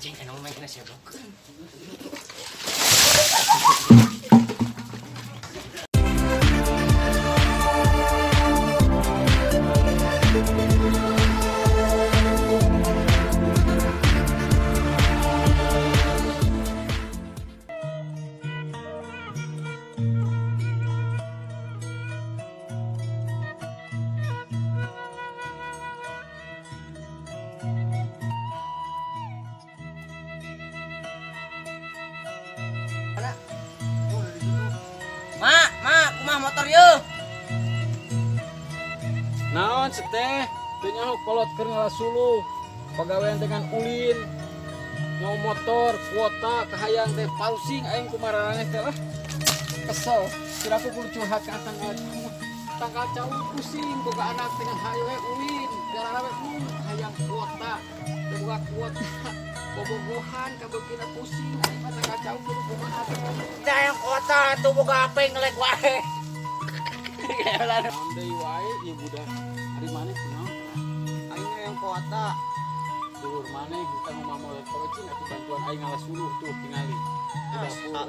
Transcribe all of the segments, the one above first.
Cing, enak main kena siapa? Mak, kumah motor yuk. Naon seteh, teu nyaho kolotkeun ngalasuluh. Pagawean dengan ulin. Nyaho motor, kuota, kahayang teh pausing aing kumaraneh teh lah. Kesel, siraku kudu curhat ka tanggal cau pusing boga anak dengan hayo ulin. Gara-gara we hayang kuota, teu boga kuota. Bobogohan kabeukina pusing aing mah tanggal cau kudu kumaha teh. Da yang kota tuh boga apa yang ngelek wae. Andai wae ieu budak. Ari maneh kunaon? Aing yang kuota. Dulur maneh kita mau motor cing atuh bantuan aing ngalasuluh tuh tingali.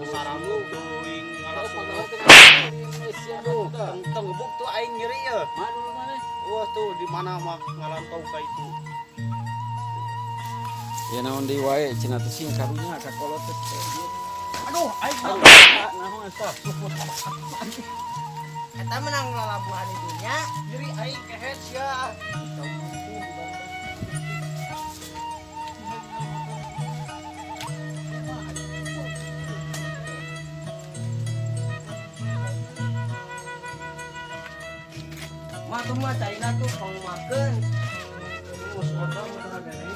Saramu teuing ngalasuluh. Indonesia tuh. Teng buk tuh aing nyeri ya. Mana dulur maneh? Wah tuh di mana mah ngalantau ka itu. Ya naon deui wae cenah teh sing karunya ka kolot teh. Aduh, aing Naon eta? eta menang lalabuhan itunya. Nyeri aing kehet sia. Mah tuh mah caina tuh pangmakeun. Terus motor motor gede.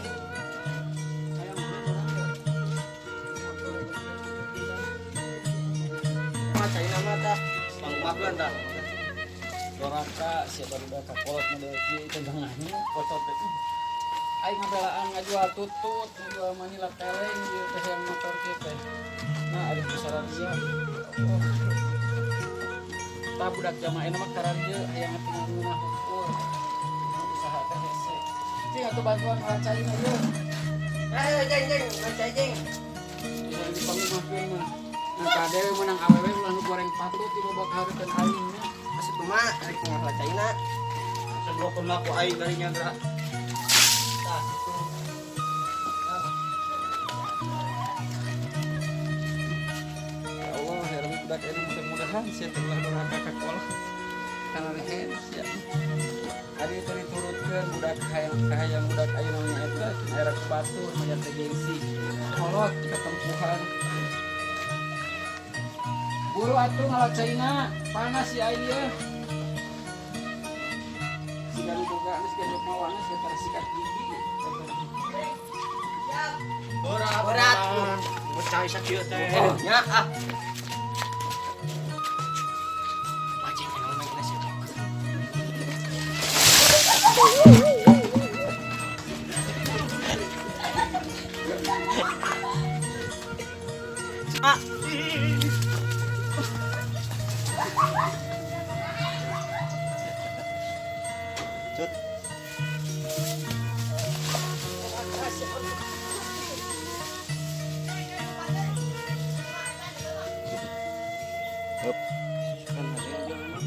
Mah caina mah tah pangmakeun tah. Doraka siapa udah ka kolot model kieu teh tengahnya kocok teh. Aing ngabelaan ngajual tutut, ngajual manila teleng ieu teh yang motor kieu teh. Nah, ada besaran dia. Tah budak jamaah mah karan dieu hayang tinggal ngeunah ukur. Usaha teh hese. Cing atuh bantuan racain aja. Jeng, baca jeng. Yang dipangumahkeun mah. Nah, kadewe menang awewe ulah nu goreng patut di babak hareukeun aingnya. Masuk rumah, rek ngah caina. Sebelum aku aing dari nyagra. Tah, itu. Ya Allah, herem budak ini mudah-mudahan sia telah doraka ka kolot. Kana rehen sia. Ari teu diturutkeun budak hayang budak ayeuna nya eta era batur maya teh gengsi. Kolot ketempuhan. Buru atuh ngalacaina, panas si aing ye. Siga diboga geus gendok mawana sia tara sikat gigi. Berat. Bocah sakieu teh. Oh, nya ah. Wajib enak main kena siapa? Ah. Cut. Up. Kan ada yang jalan.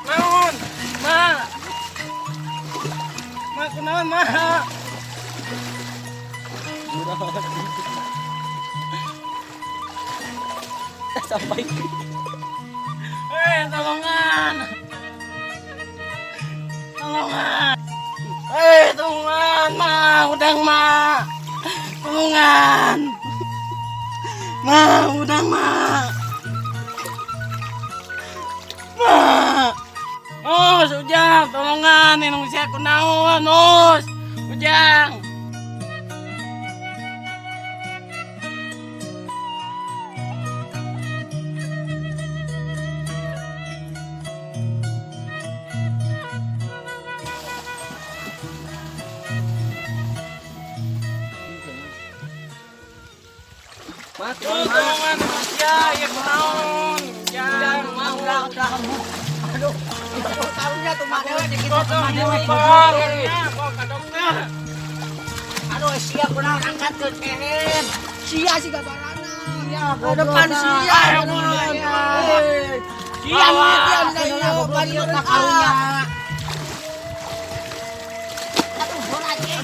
Naon? Ma kunaon, Ma? Sampai. Tolongan. Tolongan. Tolongan, Ma. Udang, Ma. Tolongan. Ma, udang ma. Ma. Os, Ujang, tolongan inung siya kunaon, Os. Ujang. Tolongan manusia, ya kunaon. Ujang, mau aduh, tahunya tuh mana dikit aduh, sia kurang angkat ke keren. Sia sih gabarana. Ya, ke depan sia. Sia dia karunya. Aduh, bola aja.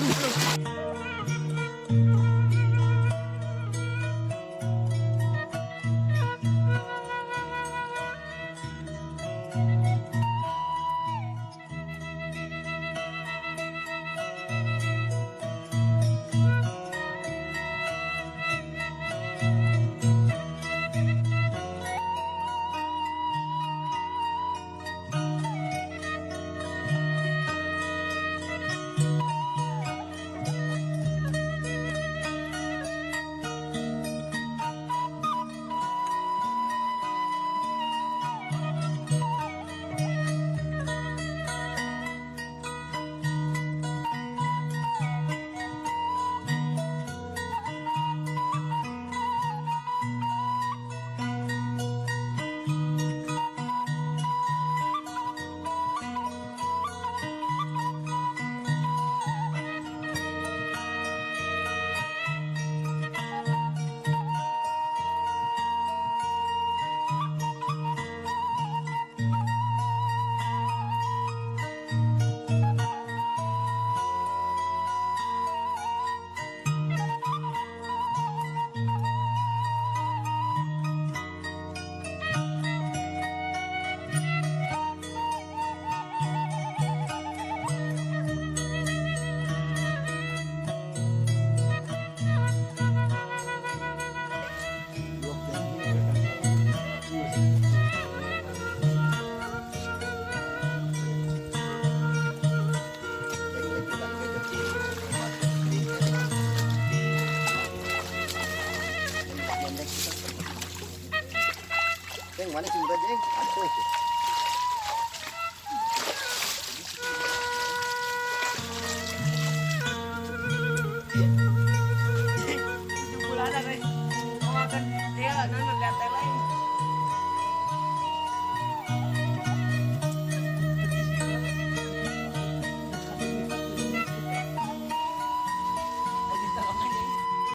Mana sih udah jeng? Aduh.